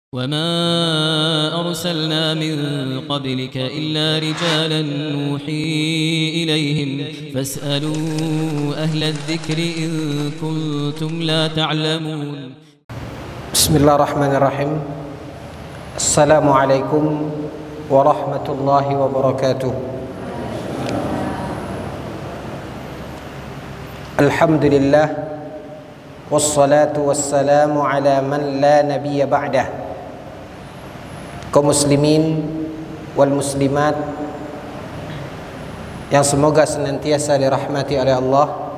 وما أرسلنا من قبلك إلا رجالا نوحي إليهم فاسألوا أهل الذكر إن كنتم لا تعلمون. بسم الله الرحمن الرحيم. السلام عليكم ورحمة الله وبركاته. الحمد لله والصلاة والسلام على من لا نبي بعده. Kaum muslimin wal muslimat yang semoga senantiasa dirahmati oleh Allah,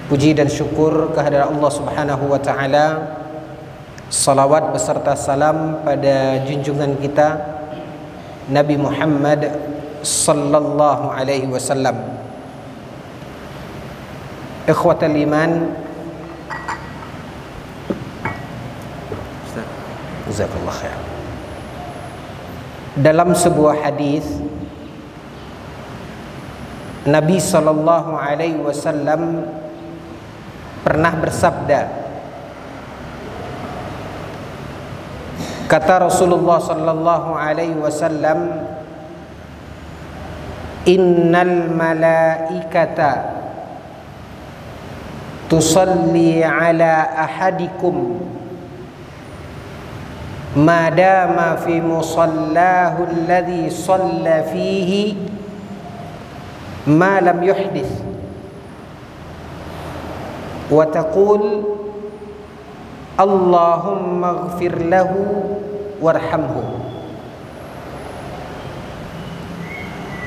puji dan syukur kehadirat Allah Subhanahu wa taala. Salawat beserta salam pada junjungan kita Nabi Muhammad sallallahu alaihi wasallam. Ikhwatal iman, jazakallahu khair. Dalam sebuah hadis Nabi sallallahu alaihi wasallam pernah bersabda, kata Rasulullah sallallahu alaihi wasallam, innal malaikata tusalli ala ahadikum madama fi musallahu alladhi shalla fihi ma lam yuhdith wa taqul Allahumma ighfir lahu warhamhu.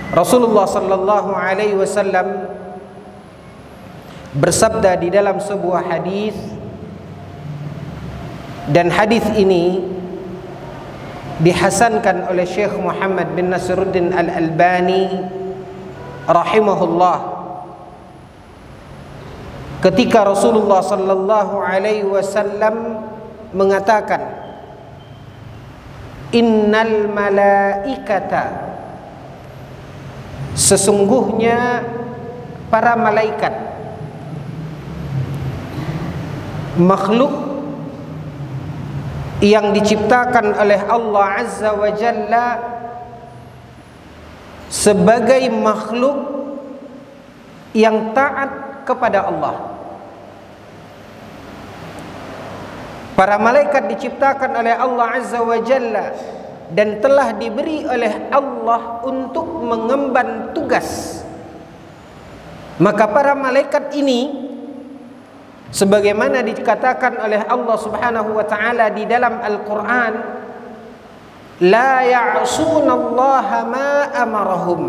Rasulullah sallallahu alaihi wasallam bersabda di dalam sebuah hadis, dan hadis ini dihasankan oleh Syekh Muhammad bin Nasruddin Al-Albani rahimahullah, ketika Rasulullah sallallahu alaihi wasallam mengatakan, innal malaikata, sesungguhnya para malaikat, makhluk yang diciptakan oleh Allah Azza wa Jalla sebagai makhluk yang taat kepada Allah. Para malaikat diciptakan oleh Allah Azza wa Jalla dan telah diberi oleh Allah untuk mengemban tugas. Maka para malaikat ini, sebagaimana dikatakan oleh Allah Subhanahu wa taala di dalam Al-Qur'an, la ya'sunallaha ma amarahum.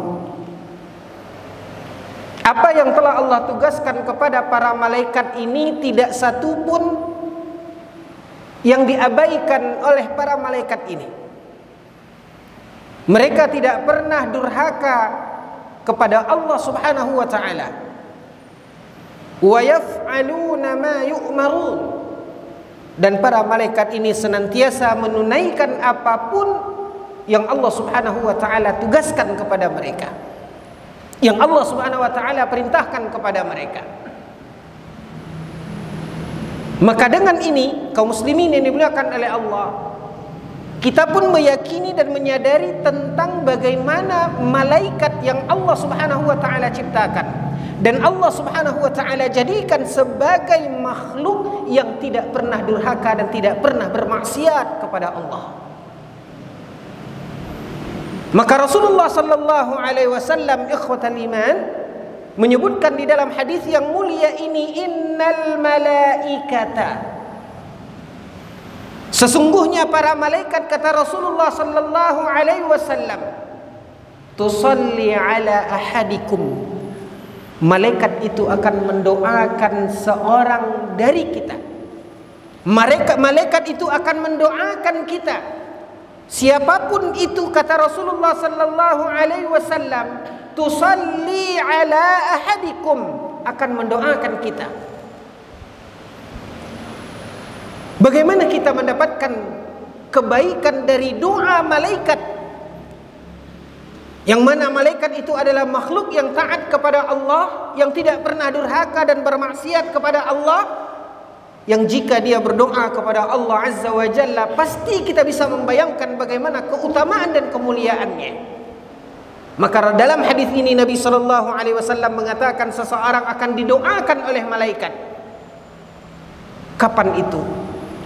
Apa yang telah Allah tugaskan kepada para malaikat ini tidak satu pun yang diabaikan oleh para malaikat ini. Mereka tidak pernah durhaka kepada Allah Subhanahu wa taala. Wa yaf'aluna ma yu'marun, dan para malaikat ini senantiasa menunaikan apapun yang Allah Subhanahu wa taala tugaskan kepada mereka, yang Allah Subhanahu wa taala perintahkan kepada mereka. Maka dengan ini, kaum muslimin yang dimuliakan oleh Allah, kita pun meyakini dan menyadari tentang bagaimana malaikat yang Allah Subhanahu wa taala ciptakan dan Allah Subhanahu wa taala jadikan sebagai makhluk yang tidak pernah durhaka dan tidak pernah bermaksiat kepada Allah. Maka Rasulullah sallallahu alaihi wasallam, ikhwatal iman, menyebutkan di dalam hadis yang mulia ini, innal malaikata, sesungguhnya para malaikat, kata Rasulullah sallallahu alaihi wasallam, tusalli ala ahadikum, malaikat itu akan mendoakan seorang dari kita. Malaikat itu akan mendoakan kita. Siapapun itu, kata Rasulullah sallallahu alaihi wasallam, tusalli ala ahadikum, akan mendoakan kita. Bagaimana kita mendapatkan kebaikan dari doa malaikat, yang mana malaikat itu adalah makhluk yang taat kepada Allah, yang tidak pernah durhaka dan bermaksiat kepada Allah? yang jika dia berdoa kepada Allah Azza wa Jalla, pasti kita bisa membayangkan bagaimana keutamaan dan kemuliaannya. Maka dalam hadis ini Nabi SAW mengatakan seseorang akan didoakan oleh malaikat. Kapan itu?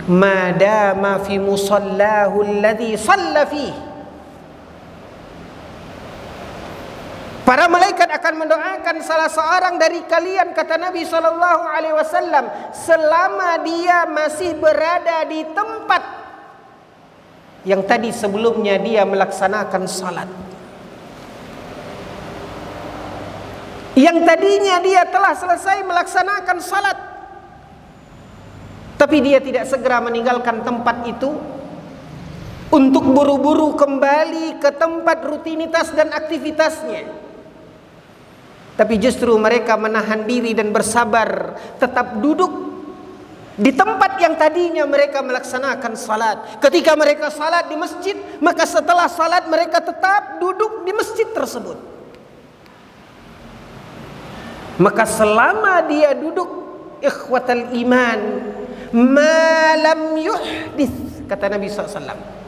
Madama fi musallahu alladhi shalla fihi. Para malaikat akan mendoakan salah seorang dari kalian, kata Nabi SAW, selama dia masih berada di tempat yang tadi sebelumnya dia melaksanakan salat. Yang tadinya dia telah selesai melaksanakan salat, tapi dia tidak segera meninggalkan tempat itu untuk buru-buru kembali ke tempat rutinitas dan aktivitasnya. Tapi justru mereka menahan diri dan bersabar, tetap duduk di tempat yang tadinya mereka melaksanakan salat. Ketika mereka salat di masjid, maka setelah salat mereka tetap duduk di masjid tersebut. Maka selama dia duduk, ikhwatal iman, ma lam yuhdits, kata Nabi SAW,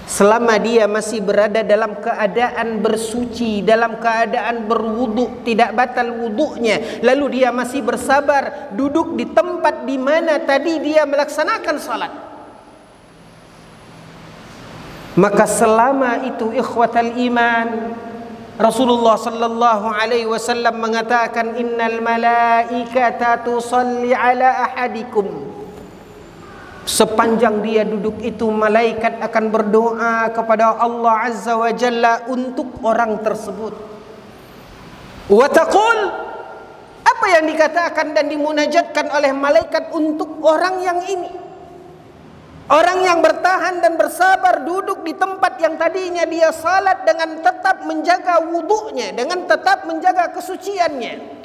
selama dia masih berada dalam keadaan bersuci, dalam keadaan berwudu, tidak batal wudunya, lalu dia masih bersabar duduk di tempat di mana tadi dia melaksanakan salat, maka selama itu ikhwatal iman, Rasulullah sallallahu alaihi wasallam mengatakan, innal malaikata tusalli ala ahadikum. Sepanjang dia duduk itu, malaikat akan berdoa kepada Allah Azza wa Jalla untuk orang tersebut. Wa taqul, apa yang dikatakan dan dimunajatkan oleh malaikat untuk orang yang ini, orang yang bertahan dan bersabar duduk di tempat yang tadinya dia salat dengan tetap menjaga wudunya, dengan tetap menjaga kesuciannya.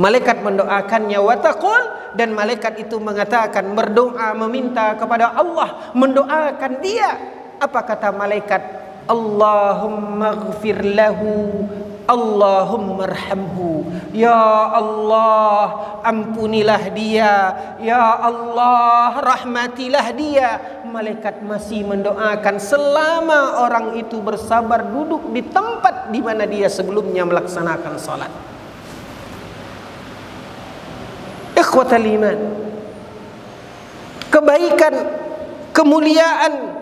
Malaikat mendoakannya, wa taqul, dan malaikat itu mengatakan, berdoa meminta kepada Allah, mendoakan dia. Apa kata malaikat? Allahumma ighfir lahu, Allahumma arhamhu. Ya Allah, ampunilah dia. Ya Allah, rahmatilah dia. Malaikat masih mendoakan selama orang itu bersabar duduk di tempat di mana dia sebelumnya melaksanakan salat. Ikhwatal iman, kebaikan, kemuliaan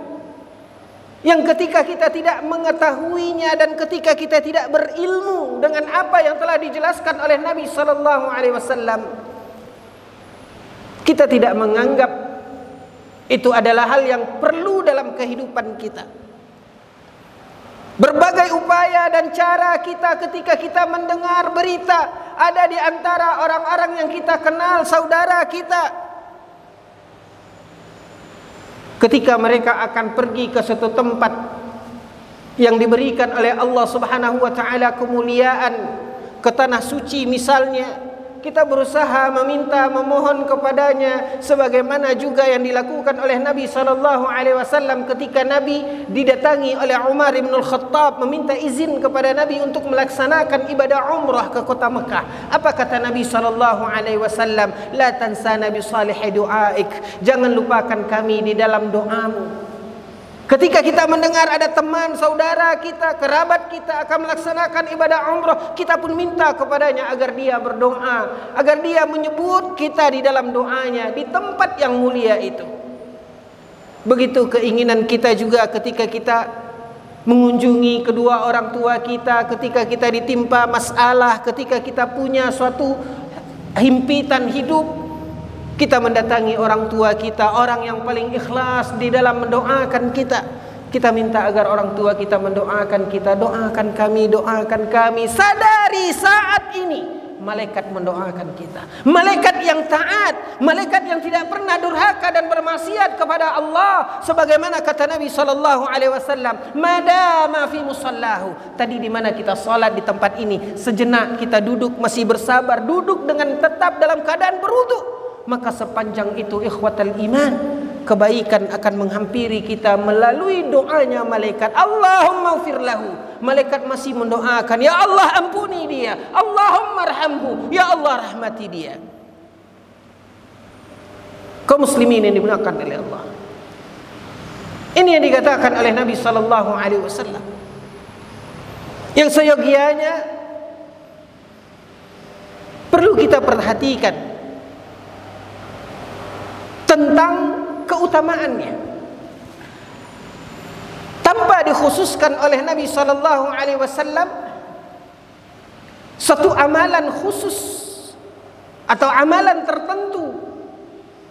yang ketika kita tidak mengetahuinya dan ketika kita tidak berilmu dengan apa yang telah dijelaskan oleh Nabi SAW, kita tidak menganggap itu adalah hal yang perlu dalam kehidupan kita. Berbagai upaya dan cara kita ketika kita mendengar berita, ada di antara orang-orang yang kita kenal, saudara kita, ketika mereka akan pergi ke suatu tempat yang diberikan oleh Allah Subhanahu wa taala kemuliaan, ke tanah suci misalnya, kita berusaha meminta, memohon kepadanya, sebagaimana juga yang dilakukan oleh Nabi SAW ketika Nabi didatangi oleh Umar bin Al-Khattab meminta izin kepada Nabi untuk melaksanakan ibadah umrah ke kota Mekah. Apa kata Nabi SAW? La tansana bi salihi du'aik, jangan lupakan kami di dalam doamu. Ketika kita mendengar ada teman, saudara kita, kerabat kita akan melaksanakan ibadah umrah, kita pun minta kepadanya agar dia berdoa, agar dia menyebut kita di dalam doanya di tempat yang mulia itu. Begitu keinginan kita juga ketika kita mengunjungi kedua orang tua kita, ketika kita ditimpa masalah, ketika kita punya suatu himpitan hidup, kita mendatangi orang tua kita, orang yang paling ikhlas di dalam mendoakan kita. Kita minta agar orang tua kita mendoakan kita. Doakan kami. Sadari saat ini malaikat mendoakan kita. Malaikat yang taat, malaikat yang tidak pernah durhaka dan bermaksiat kepada Allah. Sebagaimana kata Nabi SAW, madama fi musallahu. Tadi di mana kita salat di tempat ini, sejenak kita duduk masih bersabar, duduk dengan tetap dalam keadaan berwudu, maka sepanjang itu ikhwatal iman, kebaikan akan menghampiri kita melalui doanya malaikat. Allahumma ighfir lahu. Malaikat masih mendoakan, ya Allah ampuni dia, Allahumma arhamhu, ya Allah rahmati dia. Kaum muslimin yang dimuliakan oleh Allah. Ini yang dikatakan oleh Nabi sallallahu alaihi wasallam. Yang seyogianya perlu kita perhatikan tentang keutamaannya. Tanpa dikhususkan oleh Nabi sallallahu alaihi wasallam satu amalan khusus atau amalan tertentu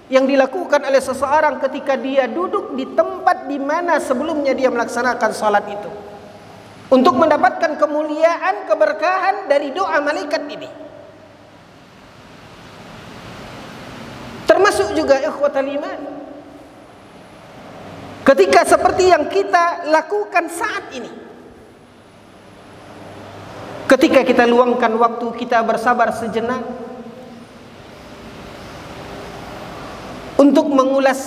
yang dilakukan oleh seseorang ketika dia duduk di tempat di mana sebelumnya dia melaksanakan salat itu, untuk mendapatkan kemuliaan, keberkahan dari doa malaikat ini. Termasuk juga ikhwatal iman, ketika seperti yang kita lakukan saat ini, ketika kita luangkan waktu kita bersabar sejenak untuk mengulas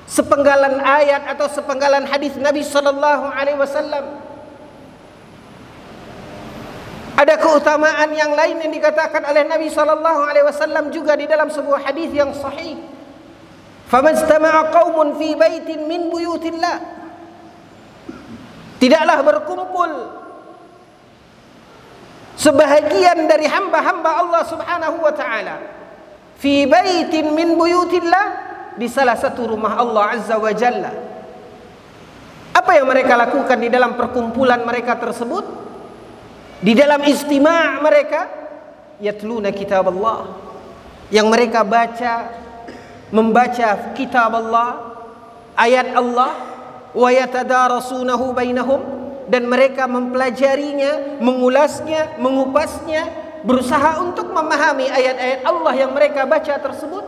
sepenggalan ayat atau sepenggalan hadis Nabi sallallahu alaihi wasallam. Ada keutamaan yang lain yang dikatakan oleh Nabi sallallahu alaihi wasallam juga di dalam sebuah hadis yang sahih. Famastama'a qaumun fi baitin min buyutillah. Tidaklah berkumpul sebahagian dari hamba-hamba Allah Subhanahu wa taala fi baitin min buyutillah, di salah satu rumah Allah Azza wa Jalla. Apa yang mereka lakukan di dalam perkumpulan mereka tersebut? Di dalam istima' mereka, yatluna kitab Allah, yang mereka membaca kitab Allah, ayat Allah, wa yatadarasunahu bainahum, dan mereka mempelajarinya, mengulasnya, mengupasnya, berusaha untuk memahami ayat-ayat Allah yang mereka baca tersebut.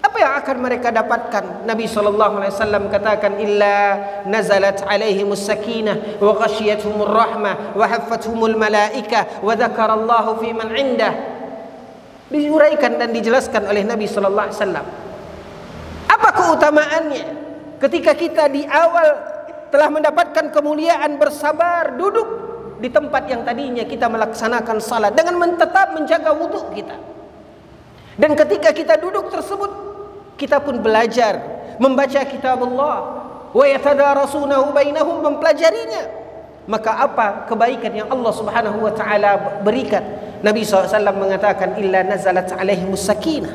Apa yang akan mereka dapatkan? Nabi SAW katakan, illa nazalat alaihimus sakinah wa ghashiyatuhumur rahmah wa haffathumul malaika wa dzakarallahu fi man indah. Diuraikan dan dijelaskan oleh Nabi SAW. Apa keutamaannya ketika kita di awal telah mendapatkan kemuliaan bersabar duduk di tempat yang tadinya kita melaksanakan salat dengan tetap menjaga wudhu kita. Dan ketika kita duduk tersebut, kita pun belajar membaca kitab Allah, wa yatadarasunahu bainahum, mempelajarinya. Maka apa kebaikan yang Allah Subhanahu wa taala berikan? Nabi SAW mengatakan, illa nazalat alaihimus sakinah.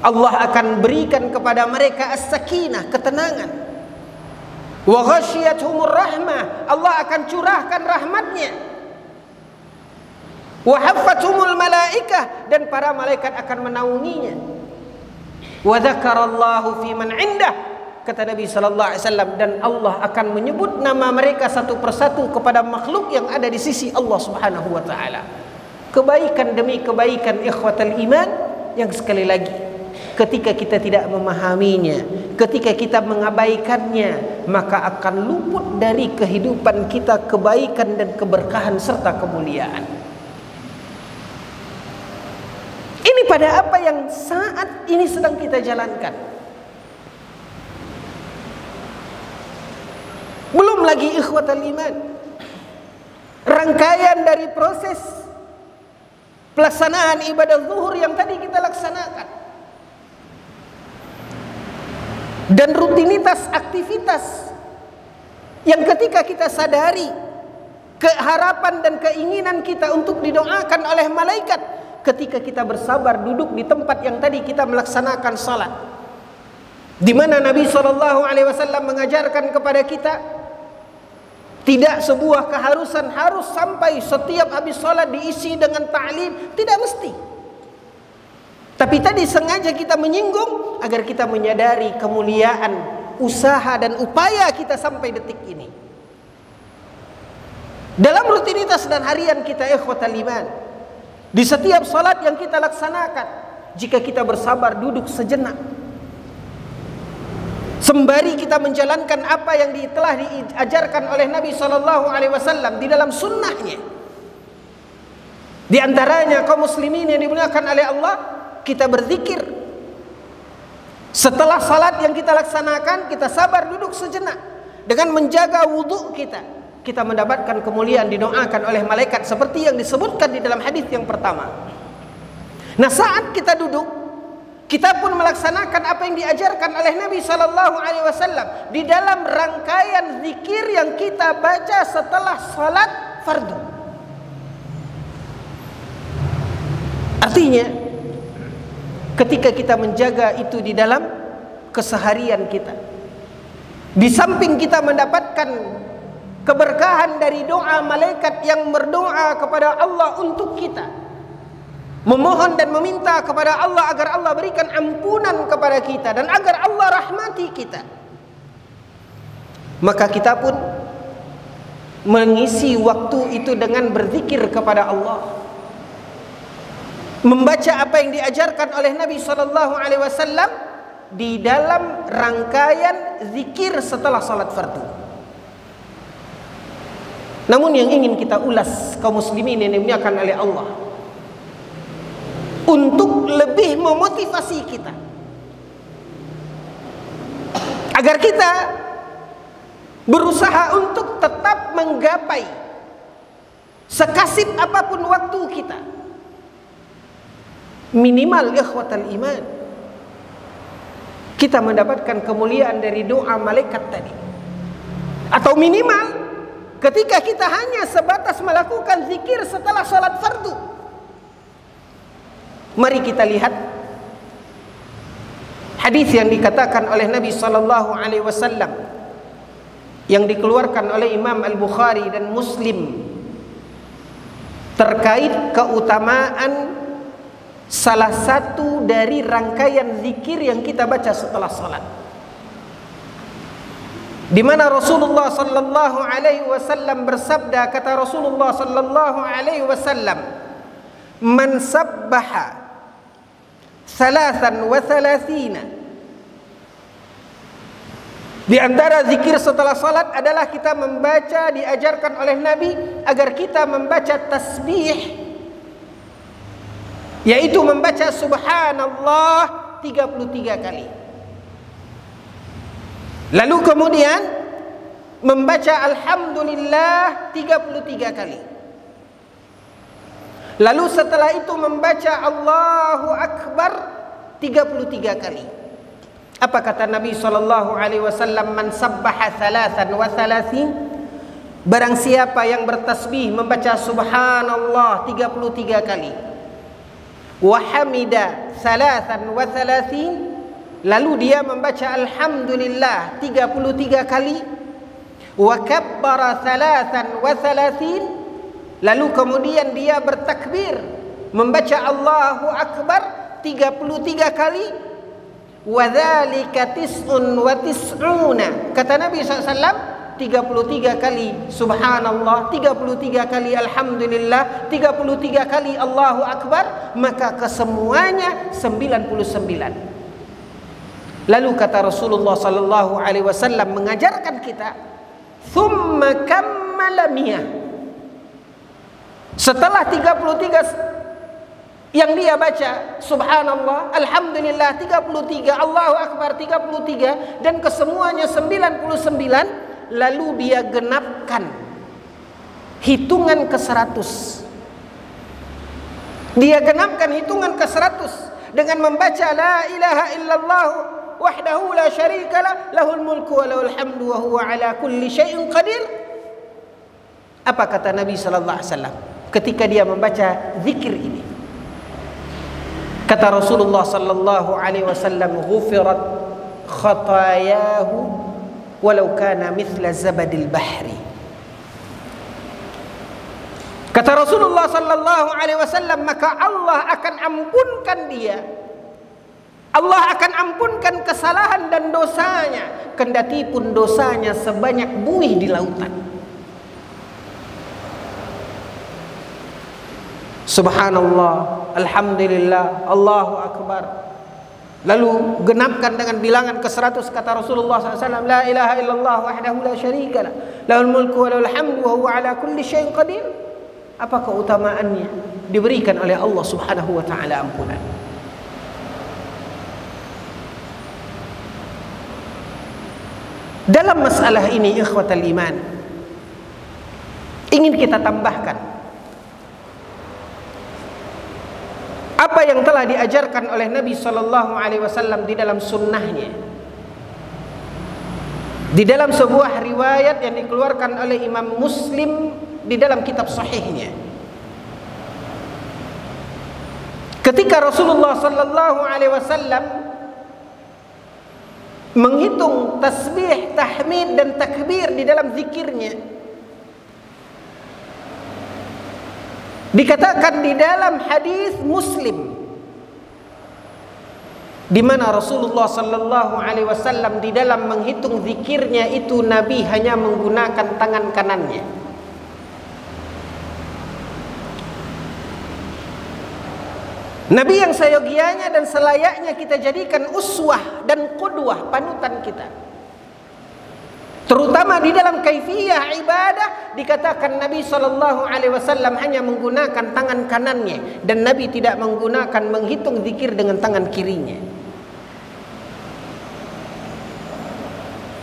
Allah akan berikan kepada mereka as-sakinah, ketenangan. Wa ghasyiyatuhumur rahmah, Allah akan curahkan rahmatnya. Wa haffathumul malaikah, dan para malaikat akan menaunginya. Wa dzakarallahu fi man indah, kata Nabi sallallahu alaihi wasallam, dan Allah akan menyebut nama mereka satu persatu kepada makhluk yang ada di sisi Allah Subhanahu wa taala. Kebaikan demi kebaikan ikhwatal iman, yang sekali lagi ketika kita tidak memahaminya, ketika kita mengabaikannya, maka akan luput dari kehidupan kita kebaikan dan keberkahan serta kemuliaan. Ini pada apa yang saat ini sedang kita jalankan. Belum lagi ikhwatal iman, rangkaian dari proses pelaksanaan ibadah zuhur yang tadi kita laksanakan, dan rutinitas aktivitas yang ketika kita sadari keharapan dan keinginan kita untuk didoakan oleh malaikat ketika kita bersabar duduk di tempat yang tadi kita melaksanakan salat, di mana Nabi SAW mengajarkan kepada kita tidak sebuah keharusan harus sampai setiap habis salat diisi dengan ta'lim, tidak mesti. Tapi tadi sengaja kita menyinggung agar kita menyadari kemuliaan usaha dan upaya kita sampai detik ini. Dalam rutinitas dan harian kita ikhwatal iman, di setiap salat yang kita laksanakan, jika kita bersabar duduk sejenak, sembari kita menjalankan apa yang telah diajarkan oleh Nabi SAW di dalam sunnahnya, di antaranya kaum muslimin yang dimuliakan oleh Allah, kita berzikir. Setelah salat yang kita laksanakan, kita sabar duduk sejenak dengan menjaga wudhu kita. Kita mendapatkan kemuliaan, didoakan oleh malaikat seperti yang disebutkan di dalam hadis yang pertama. Nah, saat kita duduk, Kita pun melaksanakan apa yang diajarkan oleh Nabi sallallahu alaihi wasallam di dalam rangkaian zikir yang kita baca setelah salat fardu. Artinya, ketika kita menjaga itu di dalam keseharian kita, di samping kita mendapatkan keberkahan dari doa malaikat yang berdoa kepada Allah untuk kita, memohon dan meminta kepada Allah agar Allah berikan ampunan kepada kita dan agar Allah rahmati kita, maka kita pun mengisi waktu itu dengan berzikir kepada Allah, membaca apa yang diajarkan oleh Nabi sallallahu alaihi wasallam di dalam rangkaian zikir setelah salat fardu. Namun yang ingin kita ulas kaum muslimin yang dimuliakan oleh Allah, untuk lebih memotivasi kita agar kita berusaha untuk tetap menggapai sekasib apapun waktu kita, minimal ikhwatal iman, kita mendapatkan kemuliaan dari doa malaikat tadi, atau minimal ketika kita hanya sebatas melakukan zikir setelah salat fardu. Mari kita lihat hadis yang dikatakan oleh Nabi sallallahu alaihi wasallam yang dikeluarkan oleh Imam Al-Bukhari dan Muslim terkait keutamaan salah satu dari rangkaian zikir yang kita baca setelah salat, di mana Rasulullah sallallahu alaihi wasallam bersabda, kata Rasulullah sallallahu alaihi wasallam, "Man sabbaha salasan wa salasina." Di antara zikir setelah salat adalah kita membaca, diajarkan oleh Nabi agar kita membaca tasbih, yaitu membaca subhanallah 33 kali. Lalu kemudian membaca alhamdulillah 33 kali. Lalu setelah itu membaca Allahu Akbar 33 kali. Apa kata Nabi sallallahu alaihi wasallam? Man sabbaha salasan wa salasin, barang siapa yang bertasbih membaca subhanallah 33 kali, wa hamida salasan wa salasin, lalu dia membaca alhamdulillah 33 kali, wa kabbara salasan wa salasin, lalu kemudian dia bertakbir membaca Allahu Akbar 33 kali, wa dzalika tis'un wa tis'una, kata Nabi SAW, 33 kali subhanallah, 33 kali alhamdulillah, 33 kali Allahu Akbar, maka kesemuanya 99. Lalu kata Rasulullah sallallahu alaihi wasallam mengajarkan kita, "Tsumma kammala miyah." Setelah 33 yang dia baca subhanallah, alhamdulillah 33, Allahu Akbar 33, dan kesemuanya 99, lalu dia genapkan hitungan ke 100. Dia genapkan hitungan ke 100 dengan membaca la ilaha illallah wahdahu la syarikalah, lahul mulku wa lahul hamdu wa huwa ala kulli syai'in qadir. Apa kata Nabi sallallahu alaihi wasallam ketika dia membaca zikir ini? Kata Rasulullah sallallahu alaihi wasallam, "Ghufirat khatayahu walau kana mithla zabadil bahri." Kata Rasulullah sallallahu alaihi wasallam, maka Allah akan ampunkan dia. Allah akan ampunkan kesalahan dan dosanya, kendati pun dosanya sebanyak buih di lautan. Subhanallah, alhamdulillah, Allahu Akbar. Lalu genapkan dengan bilangan ke 100, kata Rasulullah SAW, la ilaha illallah wahdahu la syarikalah, lahul mulku wa lahul hamdu wa huwa ala kulli syai'in qadir. Apa keutamaannya? Diberikan oleh Allah Subhanahu wa taala ampunan. Dalam masalah ini ikhwatal iman, ingin kita tambahkan apa apa yang telah diajarkan oleh Nabi Sallallahu Alaihi Wasallam di dalam sunnahnya. Di dalam sebuah riwayat yang dikeluarkan oleh Imam Muslim di dalam kitab sahihnya, ketika Rasulullah Sallallahu Alaihi Wasallam menghitung tasbih, tahmid dan takbir di dalam zikirnya, dikatakan di dalam hadis Muslim di mana Rasulullah Sallallahu Alaihi Wasallam di dalam menghitung zikirnya itu Nabi hanya menggunakan tangan kanannya. Nabi yang seyogianya dan selayaknya kita jadikan uswah dan qudwah, panutan kita. Terutama di dalam kaifiyah ibadah, dikatakan Nabi Sallallahu Alaihi Wasallam hanya menggunakan tangan kanannya, dan Nabi tidak menghitung zikir dengan tangan kirinya.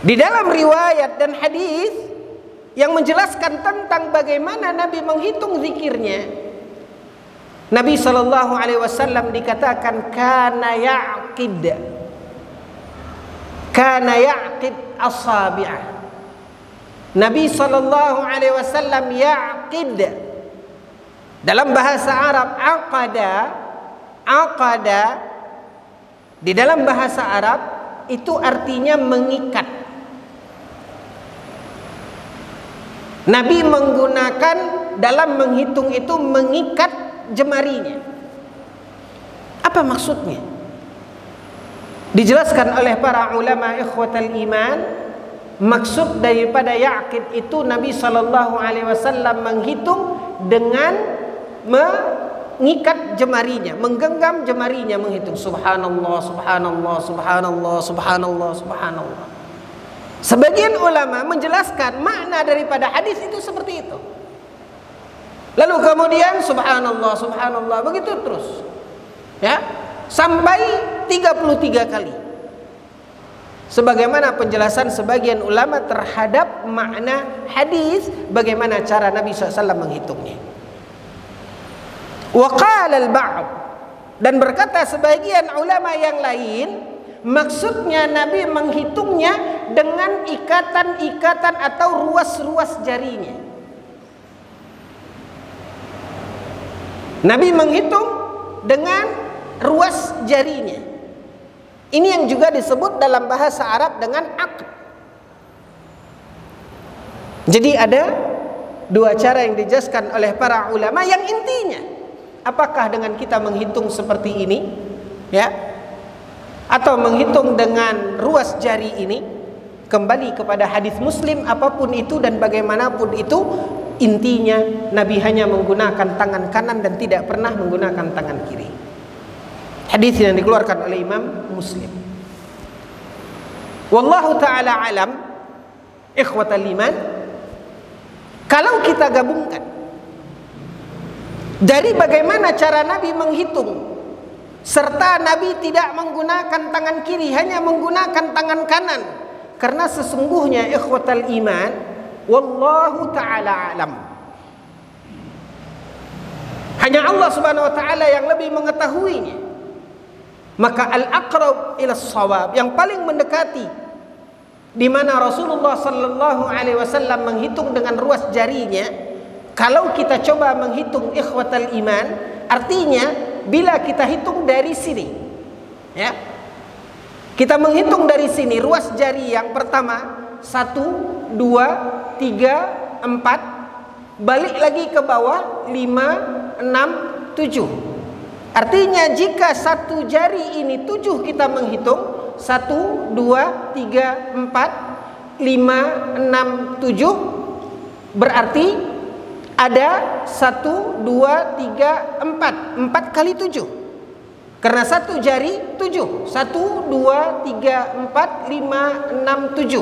Di dalam riwayat dan hadis yang menjelaskan tentang bagaimana Nabi menghitung zikirnya, Nabi Sallallahu Alaihi Wasallam dikatakan kana ya'qid asabi'ah. Nabi Sallallahu Alaihi Wasallam ya'qid, dalam bahasa Arab aqada di dalam bahasa Arab itu artinya mengikat. Nabi menggunakan dalam menghitung itu mengikat jemarinya. Apa maksudnya? Dijelaskan oleh para ulama ikhwatal iman, maksud daripada ya'qid itu Nabi Sallallahu Alaihi Wasallam menghitung dengan mengikat jemarinya, menggenggam jemarinya, menghitung subhanallah, subhanallah, subhanallah, subhanallah, subhanallah. Sebagian ulama menjelaskan makna daripada hadis itu seperti itu. Lalu kemudian subhanallah, subhanallah, begitu terus, ya, sampai 33 kali. Sebagaimana penjelasan sebagian ulama terhadap makna hadis, bagaimana cara Nabi SAW menghitungnya. Wa qala al-ba'd, dan berkata sebagian ulama yang lain, maksudnya Nabi menghitungnya dengan ikatan-ikatan atau ruas-ruas jarinya. Nabi menghitung dengan ruas jarinya. Ini yang juga disebut dalam bahasa Arab dengan aqd. Jadi ada dua cara yang dijelaskan oleh para ulama yang intinya, apakah dengan kita menghitung seperti ini, ya, atau menghitung dengan ruas jari ini, kembali kepada hadis Muslim apapun itu dan bagaimanapun itu, intinya Nabi hanya menggunakan tangan kanan dan tidak pernah menggunakan tangan kiri. Hadis yang dikeluarkan oleh Imam Muslim. Wallahu ta'ala alam, ikhwatal iman, kalau kita gabungkan dari bagaimana cara Nabi menghitung, serta Nabi tidak menggunakan tangan kiri, hanya menggunakan tangan kanan, karena sesungguhnya ikhwatal iman, wallahu ta'ala alam, hanya Allah subhanahu wa ta'ala yang lebih mengetahuinya. Maka al-aqrab ila shawab, yang paling mendekati, di mana Rasulullah Sallallahu Alaihi Wasallam menghitung dengan ruas jarinya. Kalau kita coba menghitung ikhwatal iman, artinya bila kita hitung dari sini, ya, kita menghitung dari sini ruas jari yang pertama 1, 2, 3, 4, balik lagi ke bawah 5, 6, 7. Artinya jika satu jari ini 7 kita menghitung 1, 2, 3, 4, 5, 6, 7, berarti ada 1, 2, 3, 4 kali 7. Karena satu jari 7, 1, 2, 3, 4, 5, 6, 7.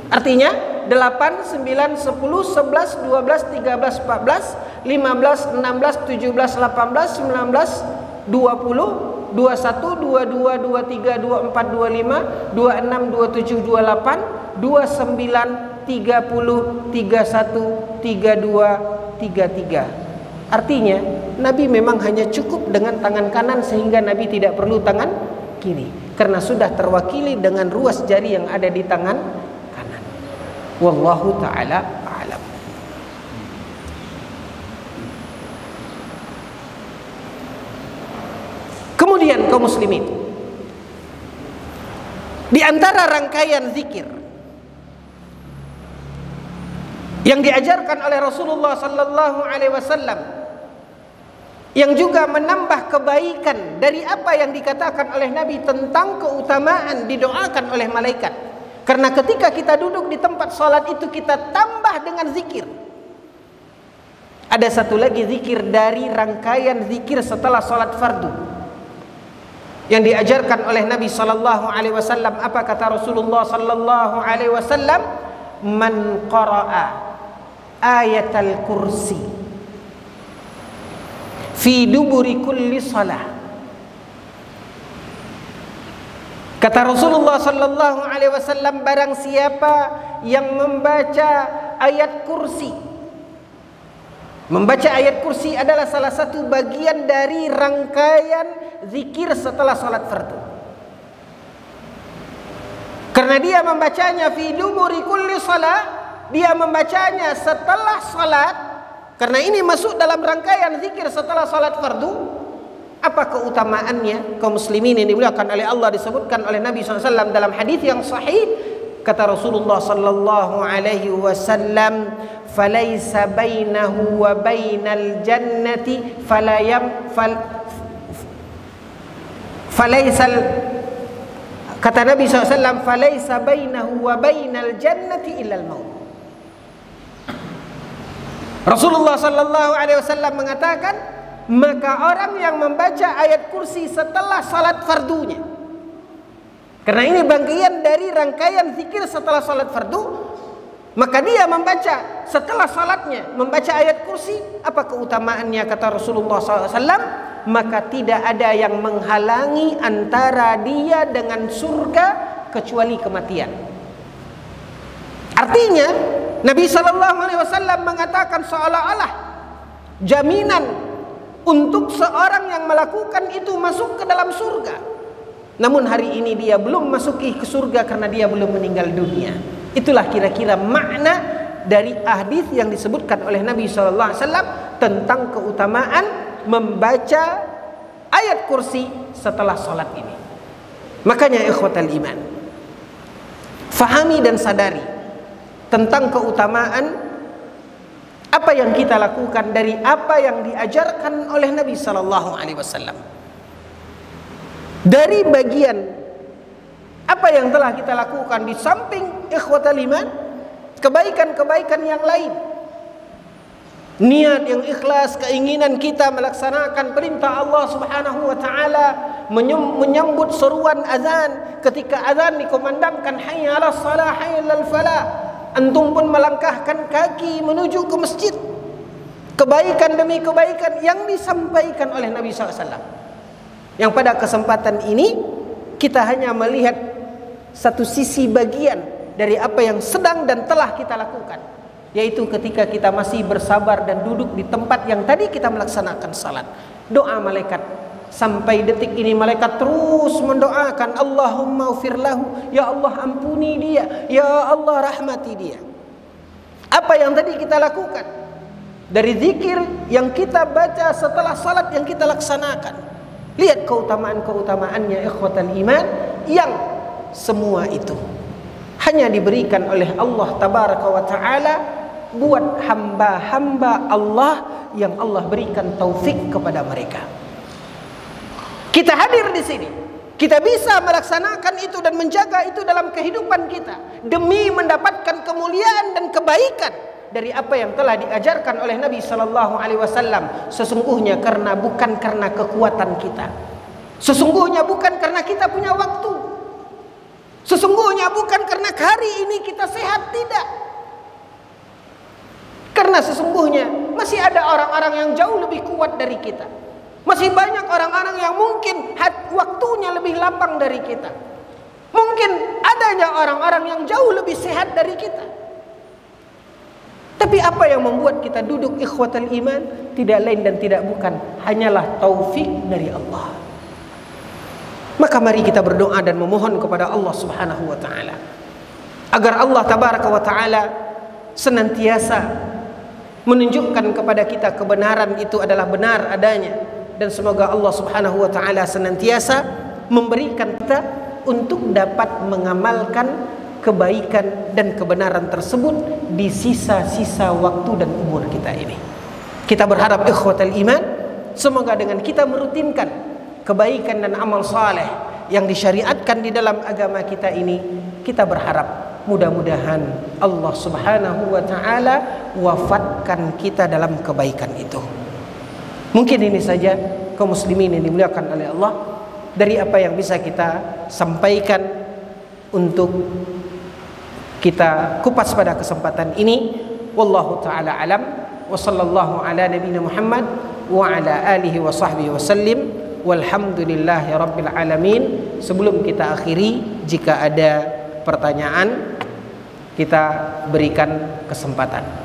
Artinya 8, 9, 10, 11, 12, 13, 14, 15, 16, 17, 18, 19, 20, 21, 22, 23, 24, 25, 26, 27, 28, 29, 30, 31, 32, 33. Artinya Nabi memang hanya cukup dengan tangan kanan sehingga Nabi tidak perlu tangan kiri, karena sudah terwakili dengan ruas jari yang ada di tangan kanan. Wallahu ta'ala a'lam. Kemudian kaum muslimin, di antara rangkaian zikir yang diajarkan oleh Rasulullah sallallahu alaihi wasallam, yang juga menambah kebaikan dari apa yang dikatakan oleh Nabi tentang keutamaan didoakan oleh malaikat. Karena ketika kita duduk di tempat salat itu kita tambah dengan zikir. Ada satu lagi zikir dari rangkaian zikir setelah salat fardu yang diajarkan oleh Nabi sallallahu alaihi wasallam. Apa kata Rasulullah sallallahu alaihi wasallam? Man qara'a ayatal kursi fi duburi kulli salah. Kata Rasulullah sallallahu alaihi wasallam, barang siapa yang membaca ayat kursi. Membaca ayat kursi adalah salah satu bagian dari rangkaian zikir setelah salat fardu. Karena dia membacanya fi duburi kulli salah, dia membacanya setelah salat. Karena ini masuk dalam rangkaian zikir setelah salat fardu. Apa keutamaannya kaum muslimin yang dimuliakan oleh Allah, disebutkan oleh Nabi SAW dalam hadis yang sahih. Kata Rasulullah sallallahu alaihi wasallam, "Falaisa bainahu wa bainal jannati kata Nabi SAW, "Falaisa bainahu wa bainal jannati illal maut." Rasulullah sallallahu alaihi wasallam mengatakan, maka orang yang membaca ayat kursi setelah salat fardunya, karena ini bagian dari rangkaian zikir setelah salat fardu, maka dia membaca setelah salatnya membaca ayat kursi. Apa keutamaannya? Kata Rasulullah SAW, maka tidak ada yang menghalangi antara dia dengan surga kecuali kematian. Artinya Nabi SAW mengatakan seolah-olah jaminan untuk seorang yang melakukan itu masuk ke dalam surga. Namun hari ini dia belum masuki ke surga karena dia belum meninggal dunia. Itulah kira-kira makna dari hadis yang disebutkan oleh Nabi SAW tentang keutamaan membaca ayat kursi setelah salat ini. Makanya ikhwatal iman, fahami dan sadari tentang keutamaan apa yang kita lakukan dari apa yang diajarkan oleh Nabi sallallahu alaihi wasallam. Dari bagian apa yang telah kita lakukan di samping ikhwatal iman, kebaikan-kebaikan yang lain, niat yang ikhlas, keinginan kita melaksanakan perintah Allah Subhanahu wa taala, menyambut seruan azan ketika azan dikumandangkan, hayya 'alas shalah, hayya 'alal falah. Antum pun melangkahkan kaki menuju ke masjid. Kebaikan demi kebaikan yang disampaikan oleh Nabi SAW. Yang pada kesempatan ini kita hanya melihat satu sisi bagian dari apa yang sedang dan telah kita lakukan, yaitu ketika kita masih bersabar dan duduk di tempat yang tadi kita melaksanakan salat. Doa malaikat sampai detik ini malaikat terus mendoakan, Allahumma ufir lahu, ya Allah ampuni dia, ya Allah rahmati dia. Apa yang tadi kita lakukan dari zikir yang kita baca setelah salat yang kita laksanakan, lihat keutamaan-keutamaannya ikhwatal iman, yang semua itu hanya diberikan oleh Allah tabaraka wa taala buat hamba-hamba Allah yang Allah berikan taufik kepada mereka. Kita hadir di sini, kita bisa melaksanakan itu dan menjaga itu dalam kehidupan kita demi mendapatkan kemuliaan dan kebaikan dari apa yang telah diajarkan oleh Nabi sallallahu alaihi wasallam. Sesungguhnya bukan karena kekuatan kita. Sesungguhnya bukan karena kita punya waktu. Sesungguhnya bukan karena hari ini kita sehat, tidak. Karena sesungguhnya masih ada orang-orang yang jauh lebih kuat dari kita. Masih banyak orang-orang yang mungkin waktunya lebih lapang dari kita. Mungkin adanya orang-orang yang jauh lebih sehat dari kita. Tapi apa yang membuat kita duduk ikhwatal iman? Tidak lain dan tidak bukan, hanyalah taufik dari Allah. Maka mari kita berdoa dan memohon kepada Allah Subhanahu wa taala agar Allah tabaraka wa taala senantiasa menunjukkan kepada kita kebenaran itu adalah benar adanya, dan semoga Allah Subhanahu wa taala senantiasa memberikan kita untuk dapat mengamalkan kebaikan dan kebenaran tersebut di sisa-sisa waktu dan umur kita ini. Kita berharap ikhwatal iman, semoga dengan kita merutinkan kebaikan dan amal saleh yang disyariatkan di dalam agama kita ini, kita berharap mudah-mudahan Allah Subhanahu wa taala wafatkan kita dalam kebaikan itu. Mungkin ini saja kaum muslimin yang dimuliakan oleh Allah dari apa yang bisa kita sampaikan untuk kita kupas pada kesempatan ini. Wallahu taala alam, wa sallallahu ala nabiyyina Muhammad wa ala alihi wa sahbihi wasallim, walhamdulillahi rabbil alamin. Sebelum kita akhiri, jika ada pertanyaan kita berikan kesempatan.